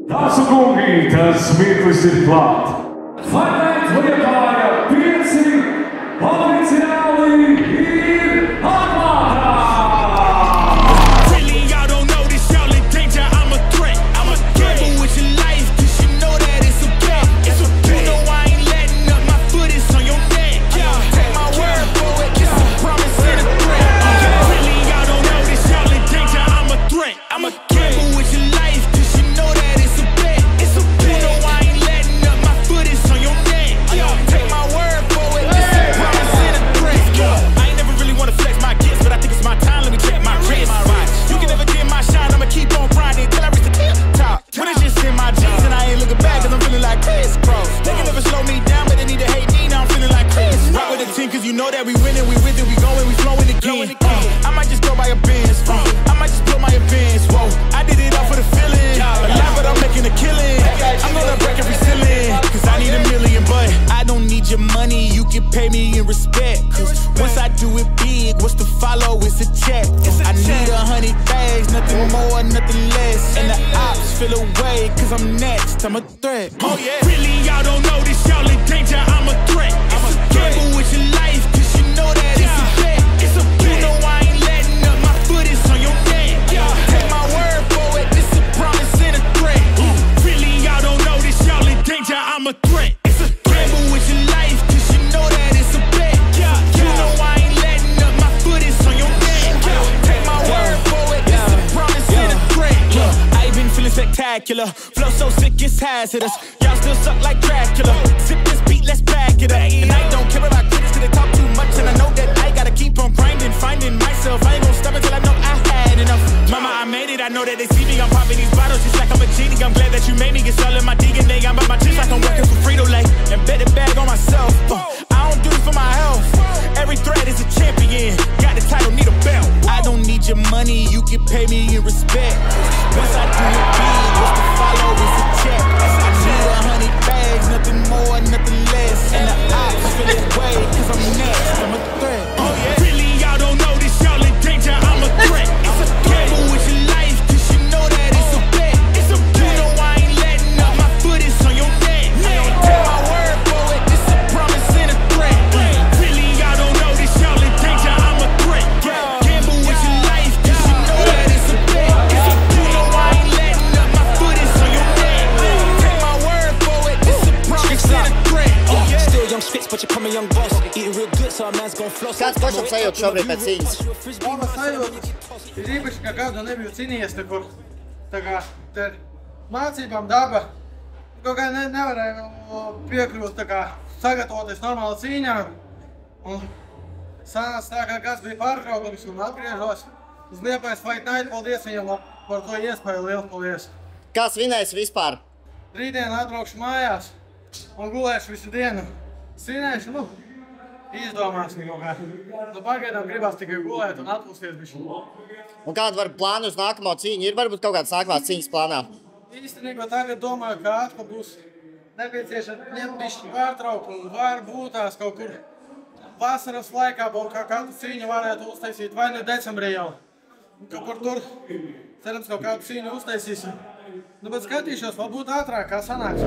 Dāmas un kungi, tas mirklis ir klāt. Fight Night Liepāja 5 oficiāli ir atklātā! Really, y'all don't know this, y'all in danger, I'm a threat. I'm a gamble with your life, cause you know that it's a bet. It's a bet. You know I ain't letting up, my foot is on your neck. Take my word for it, it's a promise and a threat. Really, y'all don't know this, y'all in danger, I'm a threat. I'm a gamble with your life, cause you know that it's a bet. It's a bet. You know I ain't letting up, my foot is on your neck. Take my word for it, it's a promise and a threat. I ain't never really wanna flex my gifts, but I think it's my time, let me check my wrist. You can never get my shine, I'ma keep on grinding till I reach the top. When it's just in my jeans and I ain't looking back, cause I'm feeling like Chris Cross. They can never slow me down, but they need to hate me, now I'm feeling like Chris. Rock with the team, cause you know that we winning, we with it, we going, we flowing again. I might just go by a Benz, I might just blow my advance, whoa. I did it all for the feeling, alive but I'm making a killing. I'm gonna break every ceiling, cause I need a million, but I don't need your money, you can pay me in respect. Cause once I do it big, what's to follow is a check. I need 100 bags, nothing more, nothing less. And the ops feel away, cause I'm next, I'm a threat. Oh yeah. Really, y'all don't know this, y'all in danger, I'm a threat. I'm a gamble with your life, cause you know that it's a bet. It's a bet. You know I ain't letting up, my foot is on your neck. Take my word for it, it's a promise and a threat. Really, y'all don't know this, y'all in danger, I'm a threat. It's a gamble with your life, cause you know that it's a bet. You know I ain't letting up, my foot is on your neck. Take my word for it, it's a promise and a threat. I ain't been feeling spectacular, flow so sick it's hazardous. Y'all still suck like Dracula. Sip this beat, let's back it up. And I don't care about critics cause they talk too much, and I know that I gotta keep on grinding, finding myself. I ain't gon' stop until I know I had enough. Mama, I made it, I know that they see me. I'm popping these bottles just like I'm a genie. I'm glad that you made me. It's all in my DNA. I'm about my chips like I'm working for Frito-Lay, and bet the bag on myself. I don't do this for my health. Every threat is a champion. Got the title, need a belt. I don't need your money, you can pay me in respect. Once I do it big, what's to follow is a check. I need 100 bags, nothing more, nothing less. And the ops feel away, cause I'm next, I'm a threat. Oh yeah. Really, y'all don't know this, y'all in danger, I'm a threat. It's a gamble with your life, cause you know that it's a bet. It's a bet. You know I ain't letting up, my foot is on your neck. Take my word for it, it's a promise and a threat. Really, y'all don't know this, y'all in danger, I'm a threat. Gamble with your life, cause you know that it's a bet. It's a bet. You know I ain't letting up, my foot is on your neck. Take my word for it, it's a promise and a threat. Still young spits, but you're coming young boss. Eating real good, so our man's gon' floss. Kāds pašam sajūta šobrīd pēc cīņas? Mama sajūta ir īpaši, ka gadu nebiju cīnījies nekur. Tā kā te mācībām daba. Kaut kā nevarēju piekļūt, tā kā sagatavoties normāli cīņām. Un sanāca tā, ka kāds bija pārtraukums un atgriežos uz Liepājas Fight Night. Paldies viņam par to iespēju, liels paldies. Kas vinēs vispār? Rītdien atbraukšu mājās un gulēšu visu dienu. Cīnēšu, izdomāsim kaut kā. Pagaidām gribās tikai gulēt un atpūsties bišķi. Un kāda var plāni uz nākamo cīņu? Ir varbūt kaut kādas nākamās cīņas plānā? Īstenībā tagad domāju, ka atkal būs nepieciešams ņemt bišķi pārtraukumu. Varbūt tās kaut kur vasaras laikā būtu kā kādu cīņu varētu uztaisīt vai ne decembrī jau. Kaut kur tur, cerams, kaut kādu cīņu uztaisīsim. Nu, bet skatīšos, varbūt ātrāk, kā sanāks.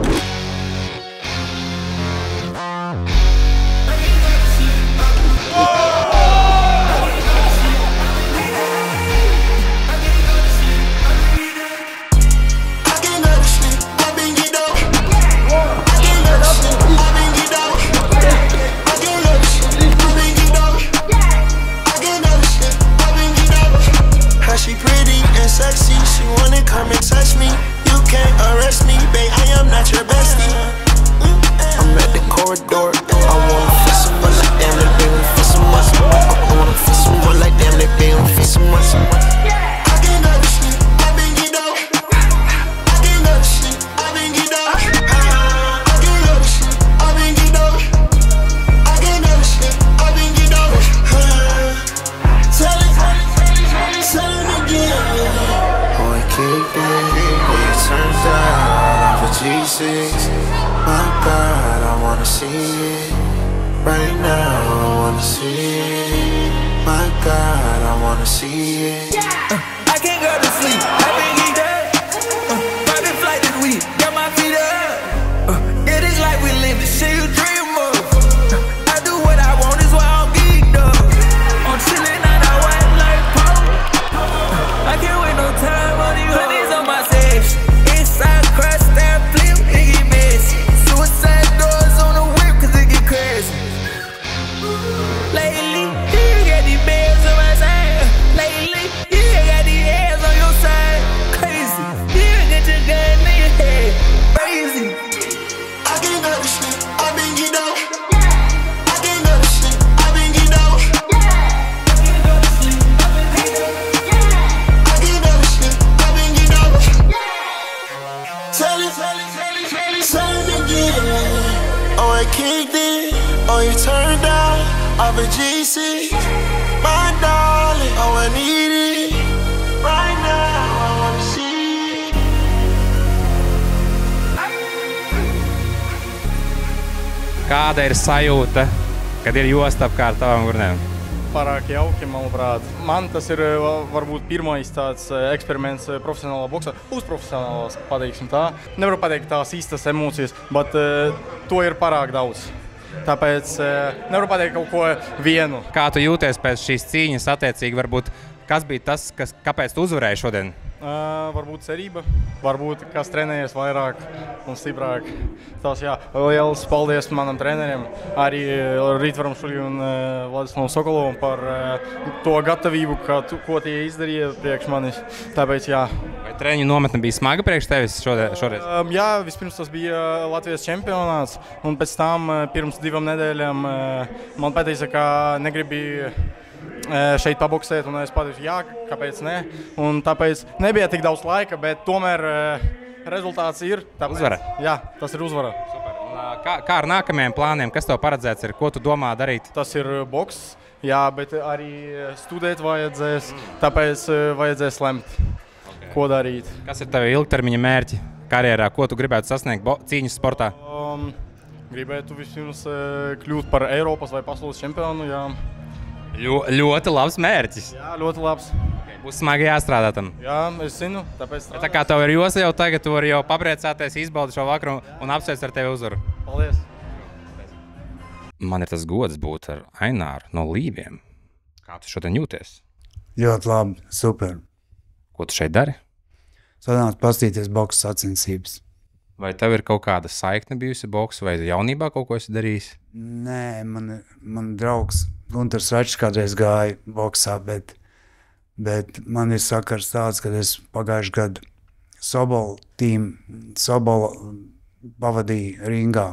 She pretty and sexy, she wanna come and touch me. You can't arrest me, babe, I am not your bestie. I'm at the corridor, I wanna feel so much like damn, they pay me for so much. I wanna feel so much like damn, they pay me for so much. I can't go to sleep, I've been get out. I can't go to sleep, I've been get out. I can't go to sleep, I've been get out. I can't go to sleep, I've been get out. Tell it again. Boy, keep it, it turns out I'm a G6. My God, I wanna see it. Right now, I wanna see it. My God, I wanna see it. I can't go to sleep, I've been geeked up. Private flight this week, boy kicked it. Oh, you turned out off a GC. My darling, oh, I need it. Right now, I wanna see. Kāda ir sajūta, kad ir josta apkārt tavām gurnēm? Pārāk jauki, manuprāt. Man tas ir varbūt pirmais tāds eksperiments profesionālā boksā. Pusprofesionālās, pateiksim tā. Nevaru pateikt tās īstas emocijas, bet to ir pārāk daudz. Tāpēc nevaru pateikt kaut ko vienu. Kā tu jūties pēc šīs cīņas attiecīgi? Varbūt kas bija tas, kāpēc tu uzvarēji šodien? Varbūt cerība, varbūt kas trenējies vairāk un stiprāk. Tas, jā, liels paldies manam treneriem, arī Rītvaram Šuļi un Vladislavam Sokolovam par to gatavību, ko tie izdarīja priekš manis. Tāpēc, jā. Vai treniņu nometne bija smaga priekš tevis šoreiz? Jā, vispirms tas bija Latvijas čempionāts, un pēc tam pirms 2 nedēļām man pateica, ka negribi šeit paboksēt, un es pateicu, jā, kāpēc ne. Un tāpēc nebija tik daudz laika, bet tomēr rezultāts ir. Tāpēc, uzvara? Jā, tas ir uzvara. Super. Un, kā ar nākamajiem plāniem? Kas tev paredzēts ir? Ko tu domā darīt? Tas ir boks, jā, bet arī studēt vajadzēs, tāpēc vajadzēs lemt, ko darīt. Kas ir tavi ilgtermiņa mērķi karjerā? Ko tu gribētu sasniegt cīņas sportā? Gribētu vispirms kļūt par Eiropas vai pasaules čempionu, jā. Ļoti labs mērķis. Jā, ļoti labs. Okay, būs smagi jāstrādā tam. Jā, es zinu, tāpēc strādāt. Tā kā tev ir josa jau tagad, tu vari jau papriecāties, izbaudi šo vakaru un apsveic ar tevi uzvaru. Paldies. Man ir tas gods būt ar Aināru no Lībiem. Kā tu šodien jūties? Ļoti labi, super. Ko tu šeit dari? Sadāns pastīties boksas sacensības. Vai tev ir kaut kāda saikne bijusi boksu vai jaunībā kaut ko esi darījis? Nē, man draugs Gunters Račs kādreiz gāja boksā, bet man ir sakars tāds, ka es pagājuši gadu Sobola pavadīju Rīgā.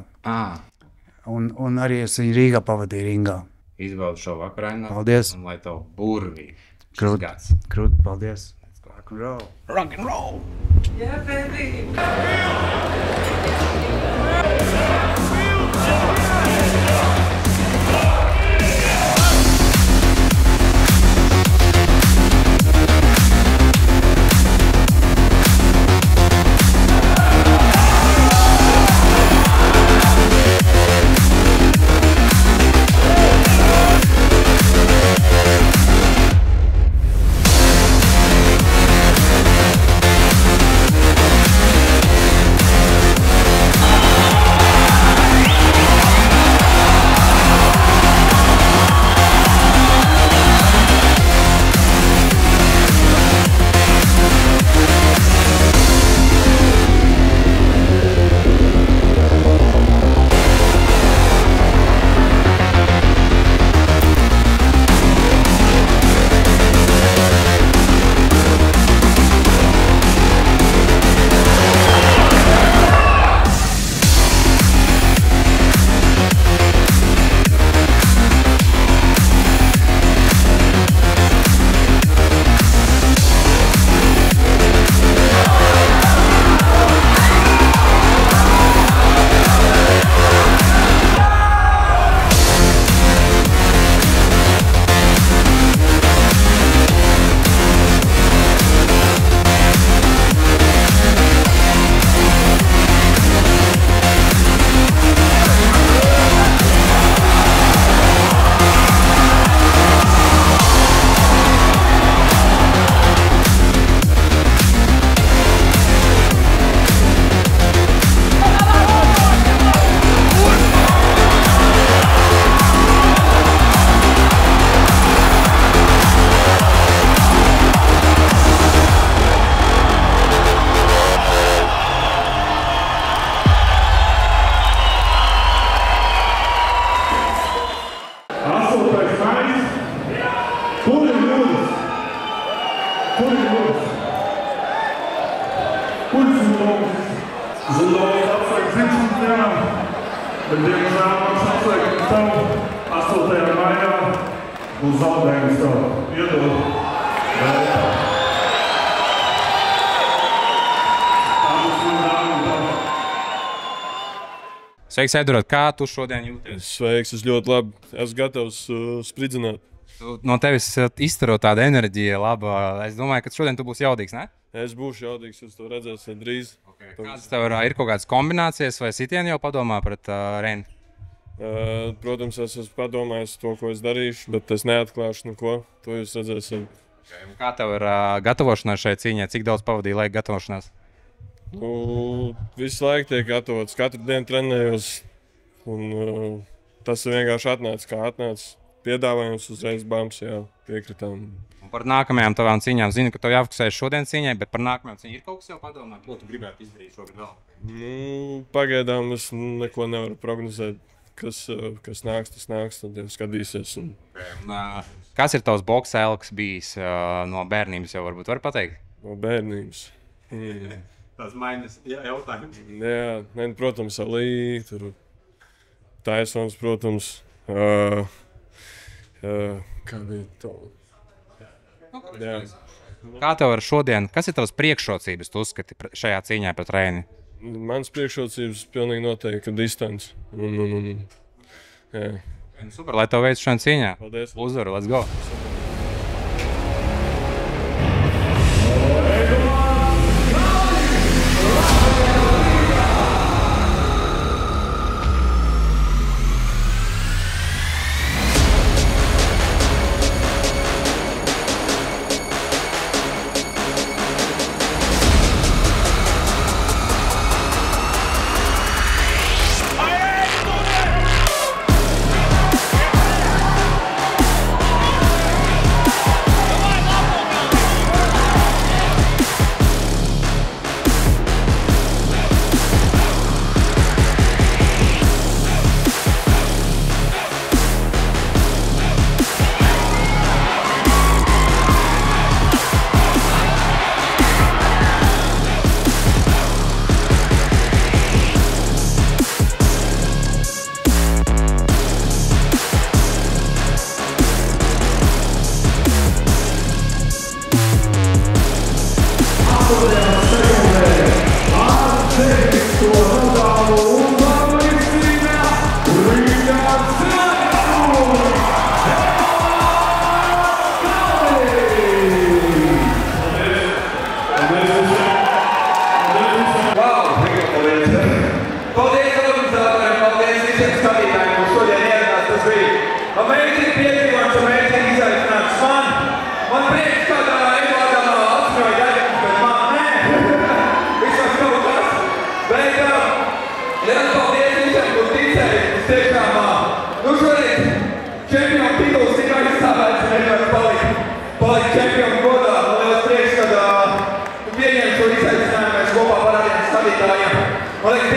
Un arī es viņu Rīgā pavadīju Rīgā. Izbaudu šo vakaru, Ainār. Paldies. Un lai tev burvīgi. Krūt, paldies. Rock and roll. Rock and roll. Yeah, baby. Bet, diemžēl, man sasliekam tavu 8. maijā uz zaudējums tavu iedod. Sveiks, Edvards, kā tu šodien jūties? Sveiks, es ļoti labi. Esmu gatavs spridzināt. No tevis izstarot tādu enerģiju, labu. Es domāju, ka šodien tu būsi jaudīgs, ne? Es būšu jaudīgs, jūs to redzēsiet drīz. Kādas tev ir kaut kādas kombinācijas vai sitieni jau padomā pret Reini? Protams, es esmu padomājis to, ko es darīšu, bet es neatklāšu neko. To jūs redzēsiet. Kā tev ir gatavošanās šai cīņai? Cik daudz pavadīja laika gatavošanās? Visu laiku tiek gatavots. Katru dienu trenējos. Un, tas ir vienkārši atnācis kā atnācis. Piedāvājums uzreiz bams, jā, piekritām. Un par nākamajām tavām cīņām zinu, ka tev jāfokusējas šodien cīņai, bet par nākamajām cīņām ir kaut kas jau padomā? Ko tu gribētu izdarīt šogad vēl? Pagaidām es neko nevaru prognozēt. Kas nāks, tas nāks, tad jau skatīsies. Kas ir tavs boksa elks bijis no bērnības, jau varbūt var pateikt? No bērnības. Tas mainas jautājums. Jā, protams, Alī, tur Taisons, protams. Kā bija to? Kā tev ar šodien, kas ir tavas priekšrocības, tu uzskati šajā cīņā pret Reini? Mans priekšrocības pilnīgi noteikti, ka distance. Super, lai tev veids šodien cīņā. Paldies. Uzvaru, let's go. Man liekas,